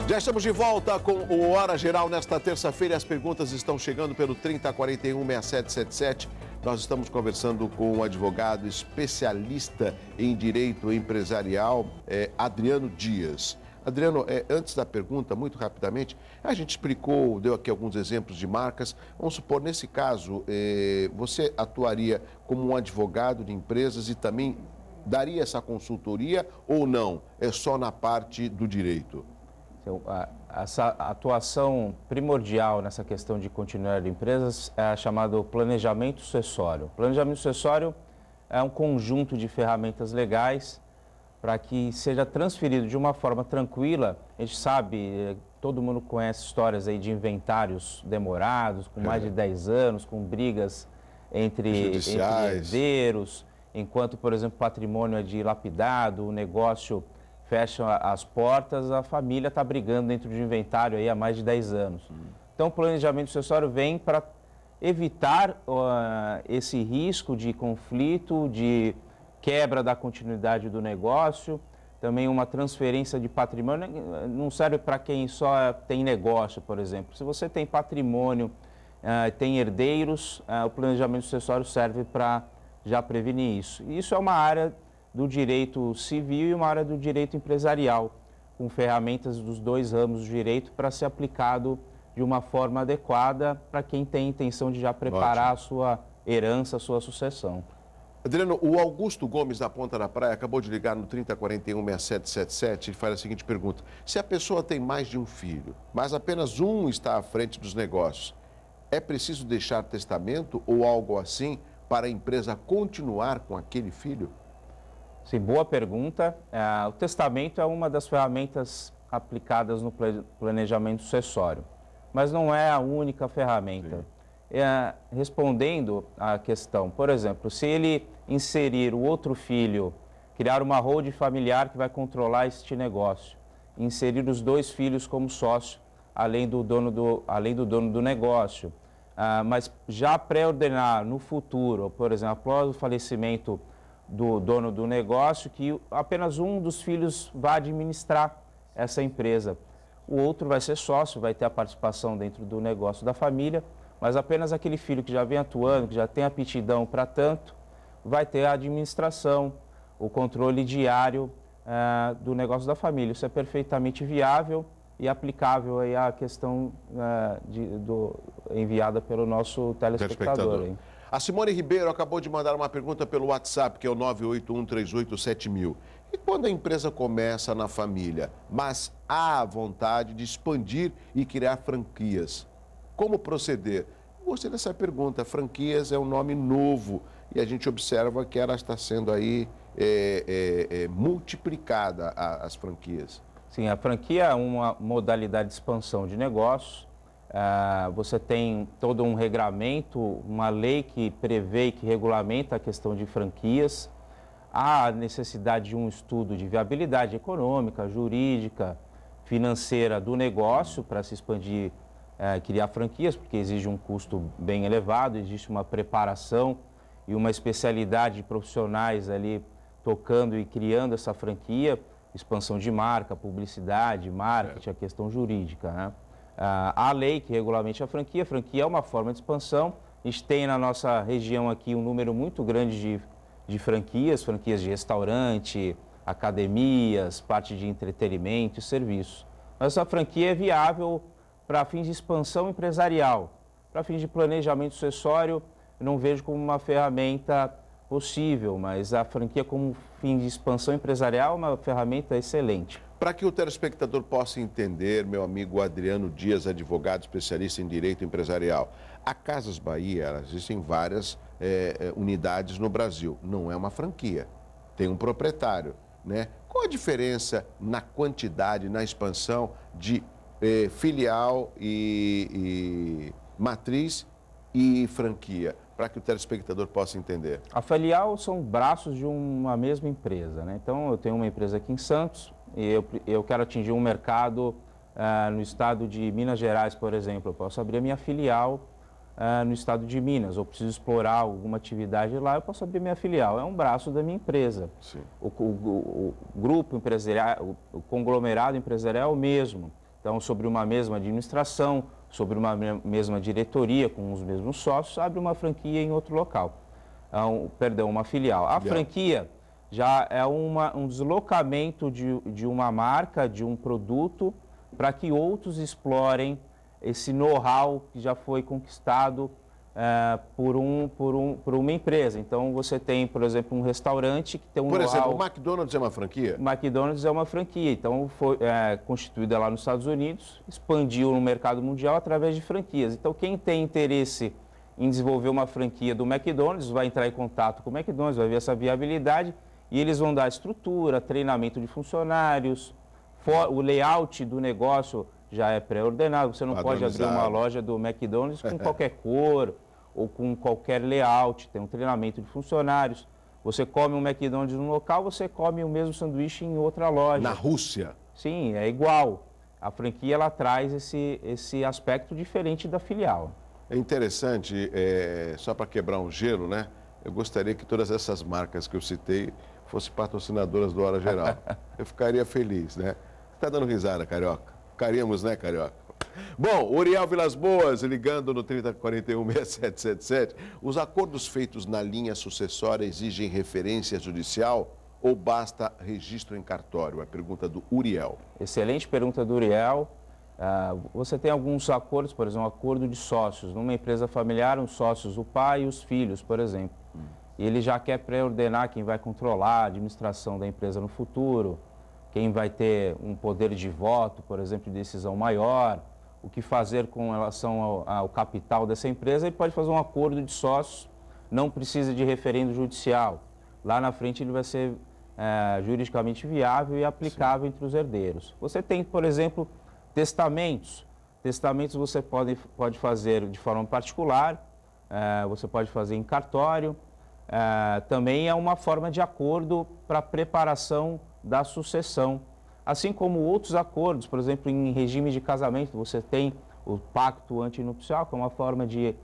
Já estamos de volta com o Hora Geral nesta terça-feira. As perguntas estão chegando pelo 3041-6777. Nós estamos conversando com um advogado especialista em direito empresarial, Adriano Dias. Adriano, antes da pergunta, muito rapidamente, a gente explicou, deu aqui alguns exemplos de marcas. Vamos supor, nesse caso, você atuaria como um advogado de empresas e também daria essa consultoria ou não? É só na parte do direito? Essa atuação primordial nessa questão de continuidade de empresas é chamado planejamento sucessório. Planejamento sucessório é um conjunto de ferramentas legais para que seja transferido de uma forma tranquila. A gente sabe, todo mundo conhece histórias aí de inventários demorados, com mais de 10 anos, com brigas entre herdeiros, enquanto, por exemplo, o patrimônio é dilapidado, o negócio fecha as portas, a família está brigando dentro de inventário aí há mais de 10 anos. Então, o planejamento sucessório vem para evitar esse risco de conflito, de quebra da continuidade do negócio, também uma transferência de patrimônio. Não serve para quem só tem negócio, por exemplo. Se você tem patrimônio, tem herdeiros, o planejamento sucessório serve para já prevenir isso. E isso é uma área do direito civil e uma área do direito empresarial, com ferramentas dos dois ramos do direito para ser aplicado de uma forma adequada para quem tem intenção de já preparar a sua herança, a sua sucessão. Adriano, o Augusto Gomes da Ponta da Praia acabou de ligar no 3041-6777 e faz a seguinte pergunta: se a pessoa tem mais de um filho, mas apenas um está à frente dos negócios, é preciso deixar testamento ou algo assim para a empresa continuar com aquele filho? Sim, boa pergunta. O testamento é uma das ferramentas aplicadas no planejamento sucessório, mas não é a única ferramenta. Respondendo à questão, por exemplo, se ele inserir o outro filho, criar uma holding familiar que vai controlar este negócio, inserir os dois filhos como sócio, além do dono do negócio, mas já pré-ordenar no futuro, por exemplo, após o falecimento do dono do negócio, que apenas um dos filhos vai administrar essa empresa. O outro vai ser sócio, vai ter a participação dentro do negócio da família, mas apenas aquele filho que já vem atuando, que já tem aptidão para tanto, vai ter a administração, o controle diário do negócio da família. Isso é perfeitamente viável e aplicável aí à questão enviada pelo nosso telespectador. A Simone Ribeiro acabou de mandar uma pergunta pelo WhatsApp, que é o 981387000. E quando a empresa começa na família, mas há vontade de expandir e criar franquias, como proceder? Gostei dessa pergunta. Franquias é um nome novo e a gente observa que ela está sendo aí multiplicada, as franquias. Sim, a franquia é uma modalidade de expansão de negócios. Você tem todo um regramento, uma lei que prevê e que regulamenta a questão de franquias. Há necessidade de um estudo de viabilidade econômica, jurídica, financeira do negócio para se expandir, criar franquias, porque exige um custo bem elevado, existe uma preparação e uma especialidade de profissionais ali tocando e criando essa franquia, expansão de marca, publicidade, marketing, a questão jurídica, né? A lei que regulamenta a franquia é uma forma de expansão. A gente tem na nossa região aqui um número muito grande de franquias de restaurante, academias, parte de entretenimento e serviços. Mas essa franquia é viável para fins de expansão empresarial. Para fins de planejamento sucessório, eu não vejo como uma ferramenta possível, mas a franquia como fim de expansão empresarial é uma ferramenta excelente. Para que o telespectador possa entender, meu amigo Adriano Dias, advogado especialista em direito empresarial, a Casas Bahia, existem várias unidades no Brasil, não é uma franquia, tem um proprietário, né? Qual a diferença na quantidade, na expansão de filial e matriz e franquia, para que o telespectador possa entender? A filial são braços de uma mesma empresa, né? Então, eu tenho uma empresa aqui em Santos e eu quero atingir um mercado no estado de Minas Gerais, por exemplo. Eu posso abrir a minha filial no estado de Minas, ou preciso explorar alguma atividade lá, eu posso abrir minha filial. É um braço da minha empresa. O grupo empresarial, o conglomerado empresarial é o mesmo. Então, sobre uma mesma administração, sobre uma mesma diretoria, com os mesmos sócios, abre uma franquia em outro local. Perdão, uma filial. A franquia já é um deslocamento de uma marca, de um produto, para que outros explorem esse know-how que já foi conquistado por uma empresa. Então, você tem, por exemplo, um restaurante que tem um know-how... Por exemplo, o McDonald's é uma franquia? O McDonald's é uma franquia. Então, foi constituída lá nos Estados Unidos, expandiu no mercado mundial através de franquias. Então, quem tem interesse em desenvolver uma franquia do McDonald's vai entrar em contato com o McDonald's, vai ver essa viabilidade e eles vão dar estrutura, treinamento de funcionários, o layout do negócio já é pré-ordenado. Você não pode abrir uma loja do McDonald's com qualquer cor ou com qualquer layout, tem um treinamento de funcionários. Você come um McDonald's num local, você come o mesmo sanduíche em outra loja. Na Rússia? Sim, é igual. A franquia ela traz esse aspecto diferente da filial. É interessante, só para quebrar um gelo, né? Eu gostaria que todas essas marcas que eu citei fossem patrocinadoras do Hora Geral. Eu ficaria feliz, né? Tá dando risada, Carioca? Ficaríamos, né, Carioca? Bom, Uriel Vilas Boas, ligando no 3041-6777. Os acordos feitos na linha sucessória exigem referência judicial ou basta registro em cartório? É a pergunta do Uriel. Excelente pergunta do Uriel. Você tem alguns acordos, por exemplo, um acordo de sócios. Numa empresa familiar, os sócios, o pai e os filhos, por exemplo. E ele já quer pré-ordenar quem vai controlar a administração da empresa no futuro, quem vai ter um poder de voto, por exemplo, de decisão maior, o que fazer com relação ao capital dessa empresa. Ele pode fazer um acordo de sócios, não precisa de referendo judicial. Lá na frente ele vai ser juridicamente viável e aplicável entre os herdeiros. Você tem, por exemplo, testamentos. Testamentos você pode fazer de forma particular, você pode fazer em cartório. Também é uma forma de acordo para a preparação da sucessão. Assim como outros acordos, por exemplo, em regime de casamento, você tem o pacto antinupcial, que é uma forma de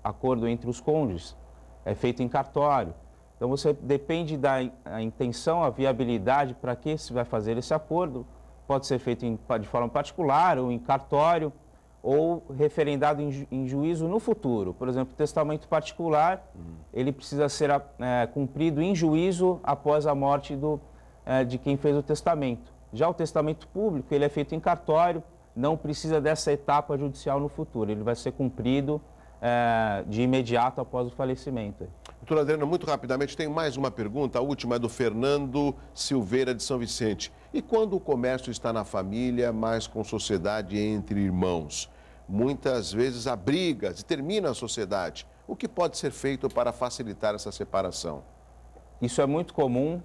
acordo entre os cônjuges, é feito em cartório. Então, você depende da intenção, a viabilidade para que se vai fazer esse acordo. Pode ser feito de forma particular ou em cartório, ou referendado em juízo no futuro. Por exemplo, o testamento particular, ele precisa ser cumprido em juízo após a morte de quem fez o testamento. Já o testamento público, ele é feito em cartório, não precisa dessa etapa judicial no futuro. Ele vai ser cumprido de imediato após o falecimento. Doutor Adriano, muito rapidamente, tem mais uma pergunta. A última é do Fernando Silveira, de São Vicente. E quando o comércio está na família, mas com sociedade entre irmãos? Muitas vezes há brigas e termina a sociedade. O que pode ser feito para facilitar essa separação? Isso é muito comum.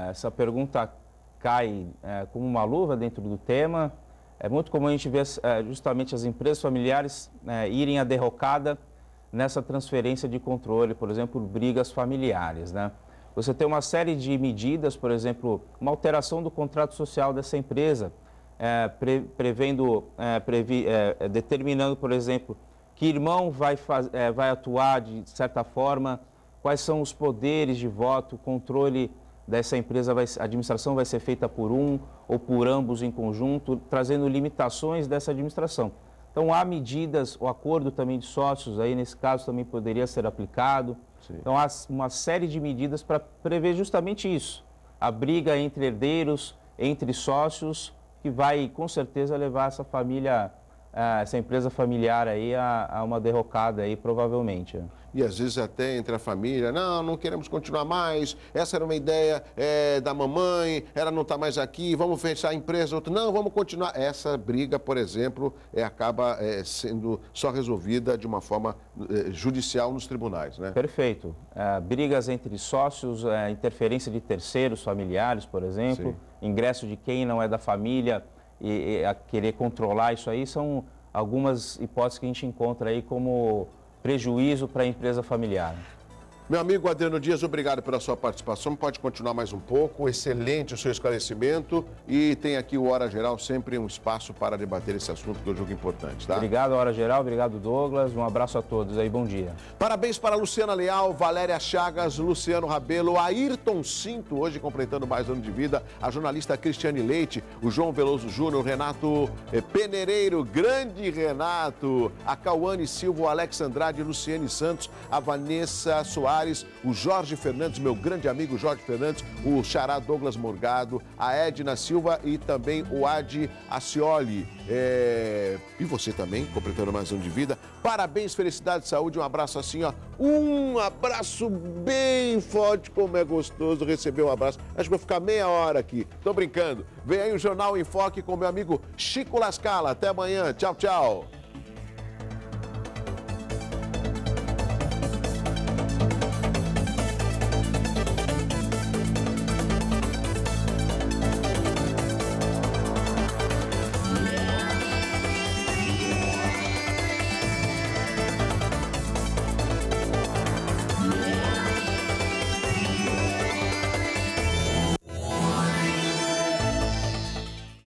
Essa pergunta cai como uma luva dentro do tema. É muito comum a gente ver justamente as empresas familiares irem à derrocada nessa transferência de controle, por exemplo, brigas familiares, né? Você tem uma série de medidas, por exemplo, uma alteração do contrato social dessa empresa, determinando, por exemplo, que irmão vai atuar de certa forma, quais são os poderes de voto, o controle dessa empresa, a administração vai ser feita por um ou por ambos em conjunto, trazendo limitações dessa administração. Então, há medidas, o acordo também de sócios, aí nesse caso também poderia ser aplicado. Sim. Então, há uma série de medidas para prever justamente isso. A briga entre herdeiros, entre sócios, que vai, com certeza, levar essa família, essa empresa familiar aí a uma derrocada aí, provavelmente. E às vezes até entre a família, não queremos continuar mais, essa era uma ideia da mamãe, ela não está mais aqui, vamos fechar a empresa, outro, não, vamos continuar. Essa briga, por exemplo, acaba sendo só resolvida de uma forma judicial nos tribunais, né? Perfeito. Brigas entre sócios, interferência de terceiros familiares, por exemplo, sim, ingresso de quem não é da família e a querer controlar isso aí, são algumas hipóteses que a gente encontra aí como prejuízo para a empresa familiar. Meu amigo Adriano Dias, obrigado pela sua participação. Pode continuar mais um pouco. Excelente o seu esclarecimento. E tem aqui o Hora Geral, sempre um espaço para debater esse assunto que eu julgo importante, tá? Obrigado, Hora Geral. Obrigado, Douglas. Um abraço a todos aí. Bom dia. Parabéns para Luciana Leal, Valéria Chagas, Luciano Rabelo, Ayrton Cinto, hoje completando mais ano de vida, a jornalista Cristiane Leite, o João Veloso Júnior, Renato Penereiro, grande Renato, a Cauane Silva, o Alex Andrade, Luciane Santos, a Vanessa Soares, o Jorge Fernandes, meu grande amigo Jorge Fernandes, o xará Douglas Morgado, a Edna Silva e também o Adi Acioli. E você também, completando mais um de vida. Parabéns, felicidade, saúde, um abraço assim, ó. Um abraço bem forte, como é gostoso receber um abraço. Acho que vou ficar meia hora aqui, tô brincando. Vem aí o Jornal em Foque com meu amigo Chico Lascala. Até amanhã, tchau, tchau.